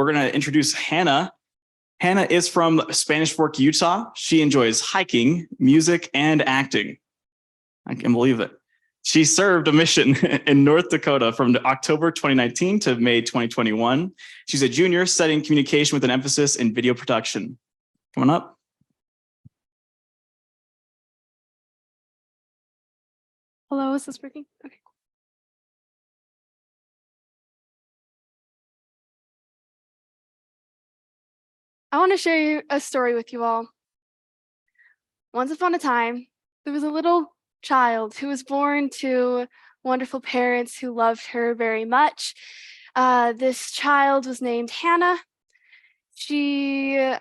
we're going to introduce Hannah. Hannah is from Spanish Fork, Utah. She enjoys hiking, music, and acting. I can't believe it. She served a mission in North Dakota from October 2019 to May 2021. She's a junior studying communication with an emphasis in video production. Come on up. Hello, is this working? Okay. I want to share a story with you all. Once upon a time, there was a little child who was born to wonderful parents who loved her very much. This child was named Hannah. She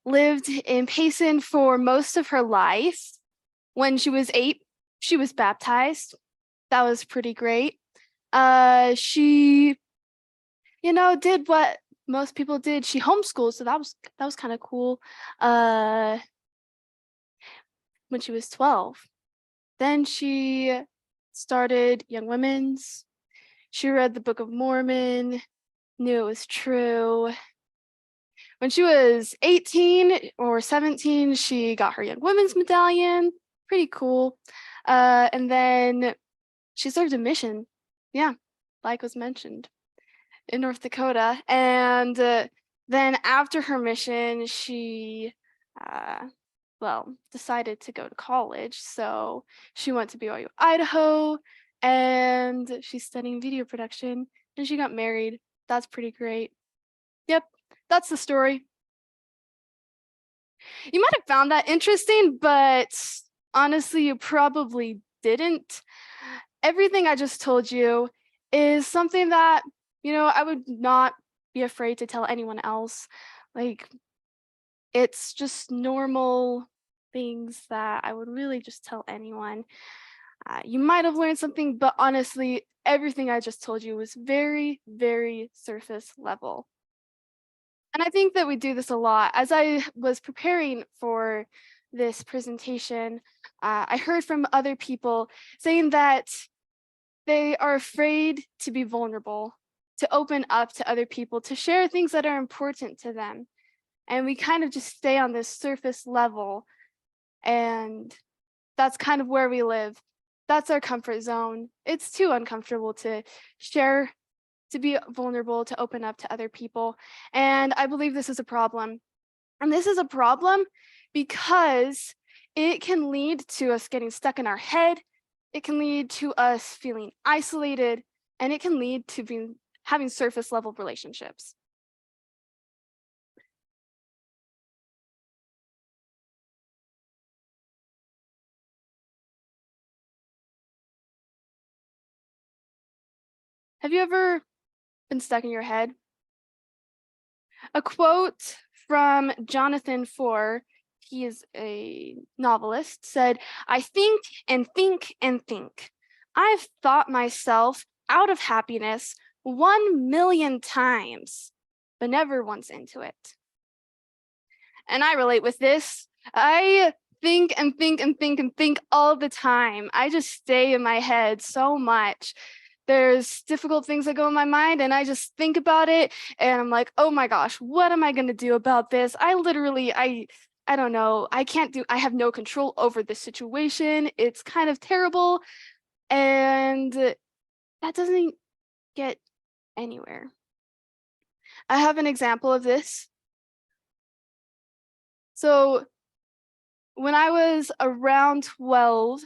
lived in Payson for most of her life. When she was 8, she was baptized. That was pretty great. She, did what most people did. She homeschooled, so that was kind of cool. When she was 12, then she started Young Women's. She read the Book of Mormon, knew it was true. When she was 18 or 17, she got her Young Women's medallion. Pretty cool. And then she served a mission. Yeah, like was mentioned, in North Dakota. And then after her mission, she, decided to go to college. So she went to BYU, Idaho, and she's studying video production, and she got married. That's pretty great. Yep, that's the story. You might have found that interesting, but honestly, you probably didn't. Everything I just told you is something that, I would not be afraid to tell anyone else. Like, it's just normal things that I would really just tell anyone. You might have learned something, but honestly, everything I just told you was very, very surface level. And I think that we do this a lot. As I was preparing for this presentation, I heard from other people saying that they are afraid to be vulnerable, to open up to other people, to share things that are important to them. And we kind of just stay on this surface level. And that's kind of where we live. That's our comfort zone. It's too uncomfortable to share, to be vulnerable, to open up to other people. And I believe this is a problem. And this is a problem because it can lead to us getting stuck in our head. It can lead to us feeling isolated, and it can lead to having surface level relationships. Have you ever been stuck in your head? A quote from Jonathan Foer, he is a novelist, said, "I think and think and think. I've thought myself out of happiness 1,000,000 times, but never once into it." And I relate with this. I think and think and think and think all the time. I just stay in my head so much. There's difficult things that go in my mind, and I just think about it, and I'm like, oh my gosh, what am I going to do about this? I don't know. I have no control over this situation. It's kind of terrible, and that doesn't get anywhere. I have an example of this. So when I was around 12,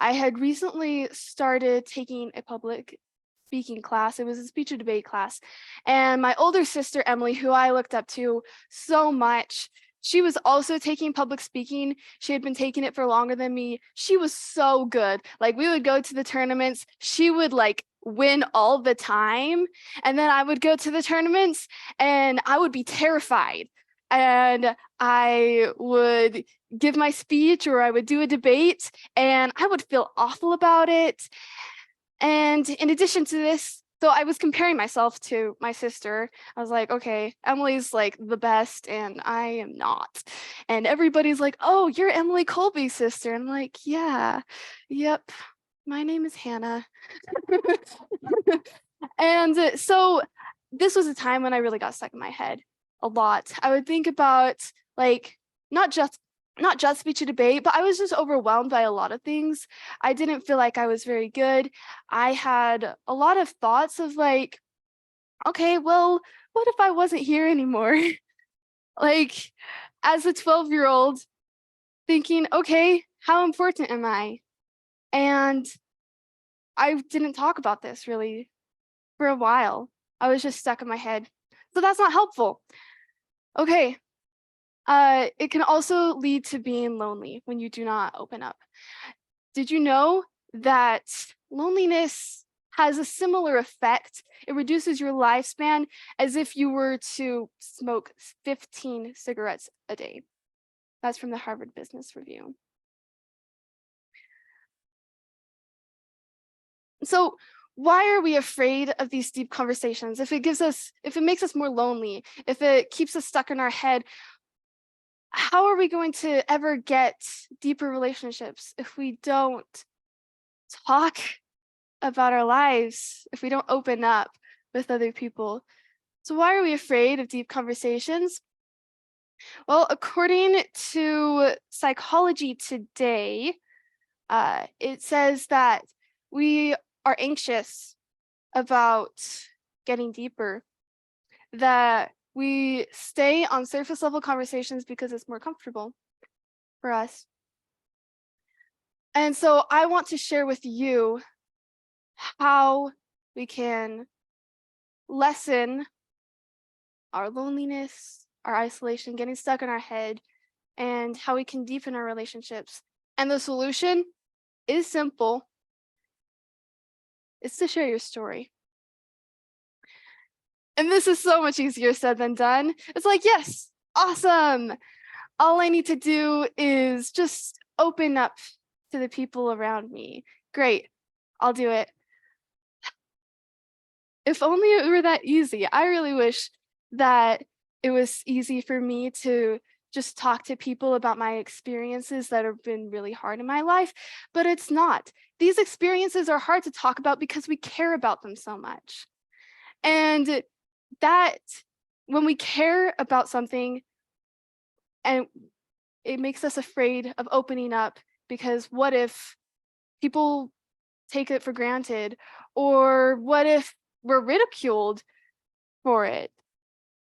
I had recently started taking a public speaking class. It was a speech and debate class. And my older sister, Emily, who I looked up to so much, she was also taking public speaking. She had been taking it for longer than me. She was so good. Like, we would go to the tournaments. She would win all the time. And then I would go to the tournaments and I would be terrified. And I would give my speech or I would do a debate and I would feel awful about it. And in addition to this, so I was comparing myself to my sister. I was like, okay, Emily's the best and I am not. And everybody's like, oh, you're Emily Colby's sister. And I'm like, yeah, yep, my name is Hannah. And so this was a time when I really got stuck in my head a lot. I would think about like not just speech and debate, but I was just overwhelmed by a lot of things. I didn't feel like I was very good. I had a lot of thoughts of like, okay, well, what if I wasn't here anymore? Like as a 12-year-old thinking, okay, how important am I? And I didn't talk about this really for a while. I was just stuck in my head. So that's not helpful. Okay. It can also lead to being lonely when you do not open up. Did you know that loneliness has a similar effect? It reduces your lifespan as if you were to smoke 15 cigarettes a day. That's from the Harvard Business Review. So why are we afraid of these deep conversations? If it makes us more lonely, if it keeps us stuck in our head, how are we going to ever get deeper relationships if we don't talk about our lives, if we don't open up with other people? So why are we afraid of deep conversations? Well, according to Psychology Today, it says that we are anxious about getting deeper, that we stay on surface level conversations because it's more comfortable for us. And so I want to share with you how we can lessen our loneliness, our isolation, getting stuck in our head, and how we can deepen our relationships. And the solution is simple. It's to share your story. And this is so much easier said than done. It's like, yes, awesome. All I need to do is just open up to the people around me. Great, I'll do it. If only it were that easy. I really wish that it was easy for me to just talk to people about my experiences that have been really hard in my life, but it's not. These experiences are hard to talk about because we care about them so much. And that when we care about something and it makes us afraid of opening up, because what if people take it for granted? Or what if we're ridiculed for it?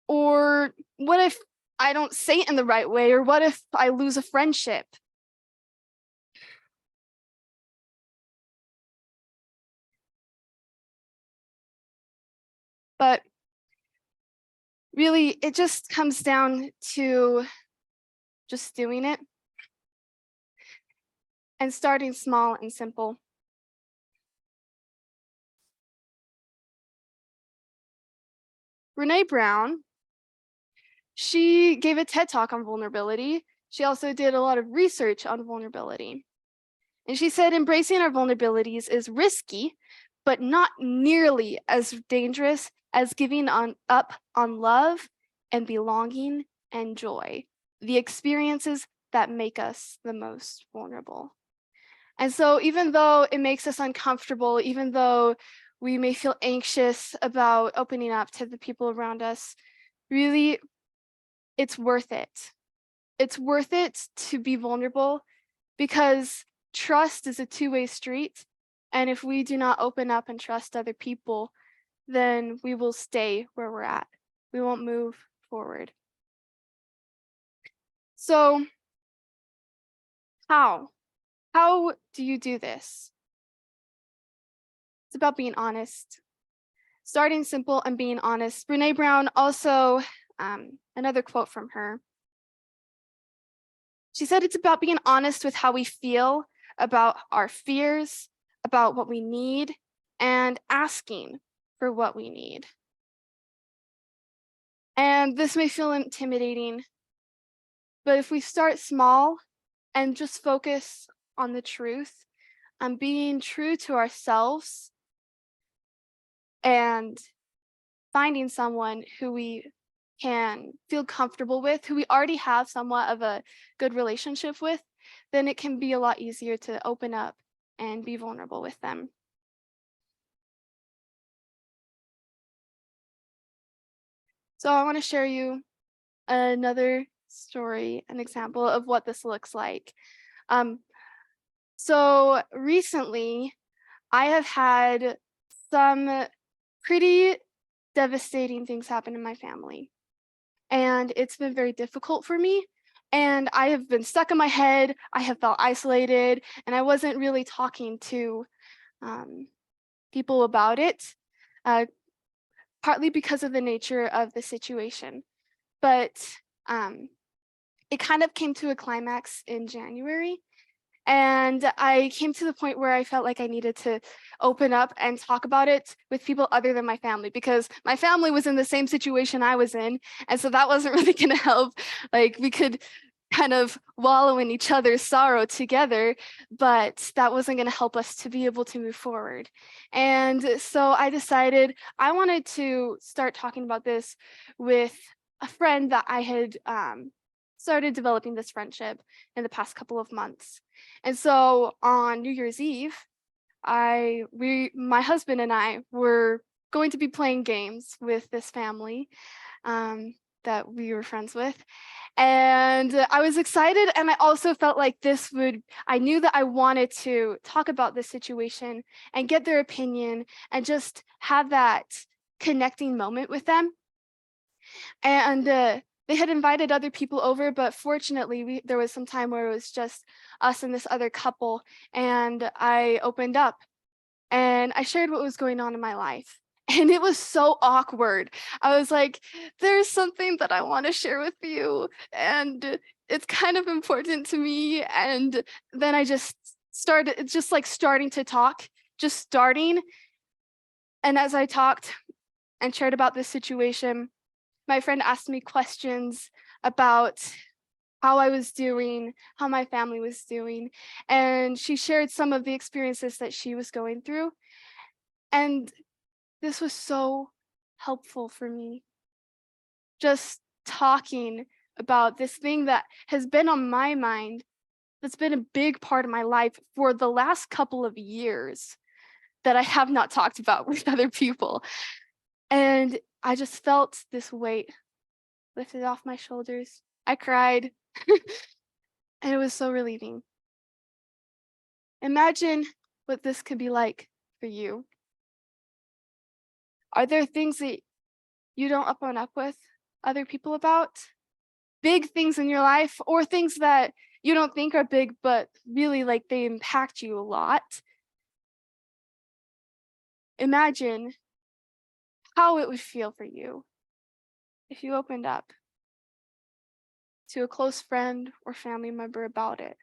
Or what if I don't say it in the right way? Or what if I lose a friendship? But really, it just comes down to just doing it and starting small and simple. Brene Brown, she gave a TED talk on vulnerability. She also did a lot of research on vulnerability. And she said embracing our vulnerabilities is risky, but not nearly as dangerous as giving up on love and belonging and joy, the experiences that make us the most vulnerable. And so even though it makes us uncomfortable, even though we may feel anxious about opening up to the people around us, really, it's worth it. It's worth it to be vulnerable because trust is a two-way street. And if we do not open up and trust other people, then we will stay where we're at. We won't move forward. So how? How do you do this? It's about being honest. Starting simple and being honest. Brene Brown also, another quote from her. She said it's about being honest with how we feel, about our fears, about what we need, and asking for what we need. And this may feel intimidating, but if we start small and just focus on the truth, on being true to ourselves and finding someone who we can feel comfortable with, who we already have somewhat of a good relationship with, then it can be a lot easier to open up and be vulnerable with them. So I want to share you another story, an example of what this looks like. Um, so recently, I have had some pretty devastating things happen in my family, and it's been very difficult for me. And I have been stuck in my head. I have felt isolated, and I wasn't really talking to um, people about it, uh, partly because of the nature of the situation. But um, it kind of came to a climax in January. And I came to the point where I felt like I needed to open up and talk about it with people other than my family, because my family was in the same situation I was in. And so that wasn't really going to help. Like, we could kind of wallow in each other's sorrow together, but that wasn't going to help us to be able to move forward. And so I decided I wanted to start talking about this with a friend that I had started developing this friendship in the past couple of months. And so on New Year's Eve, my husband and I were going to be playing games with this family that we were friends with. And I was excited, and I also felt like I knew that I wanted to talk about this situation and get their opinion and just have that connecting moment with them. And they had invited other people over, but fortunately, there was some time where it was just us and this other couple. And I opened up and I shared what was going on in my life. And it was so awkward. I was like, there's something that I want to share with you, and it's kind of important to me. And then I just started, just like starting to talk, just starting. And as I talked and shared about this situation, my friend asked me questions about how I was doing, how my family was doing, and she shared some of the experiences that she was going through. And this was so helpful for me. Just talking about this thing that has been on my mind, that's been a big part of my life for the last couple of years that I have not talked about with other people. And I just felt this weight lifted off my shoulders. I cried, and it was so relieving. Imagine what this could be like for you. Are there things that you don't open up with other people about? Big things in your life, or things that you don't think are big, but really like they impact you a lot? Imagine how it would feel for you if you opened up to a close friend or family member about it.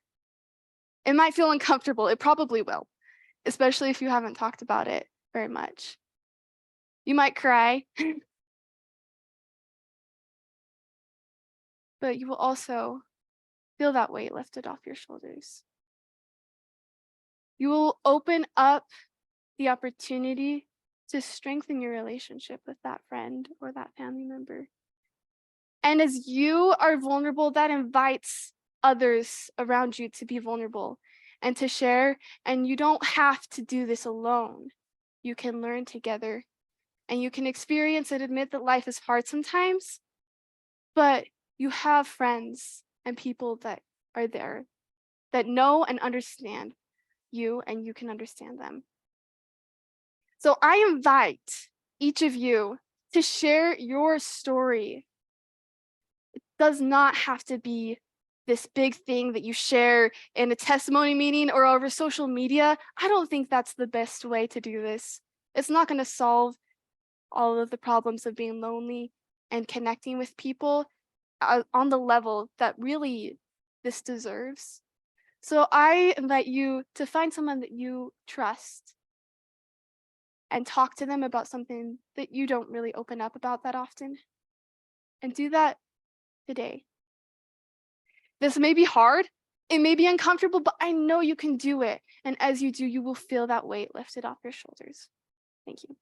It might feel uncomfortable. It probably will, especially if you haven't talked about it very much. You might cry, but you will also feel that weight lifted off your shoulders. You will open up the opportunity to strengthen your relationship with that friend or that family member. And as you are vulnerable, that invites others around you to be vulnerable and to share. And you don't have to do this alone. You can learn together, and you can experience and admit that life is hard sometimes, but you have friends and people that are there that know and understand you, and you can understand them. So I invite each of you to share your story. It does not have to be this big thing that you share in a testimony meeting or over social media. I don't think that's the best way to do this. It's not going to solve all of the problems of being lonely and connecting with people on the level that really this deserves. So I invite you to find someone that you trust and talk to them about something that you don't really open up about that often. And do that today. This may be hard, it may be uncomfortable, but I know you can do it. And as you do, you will feel that weight lifted off your shoulders. Thank you.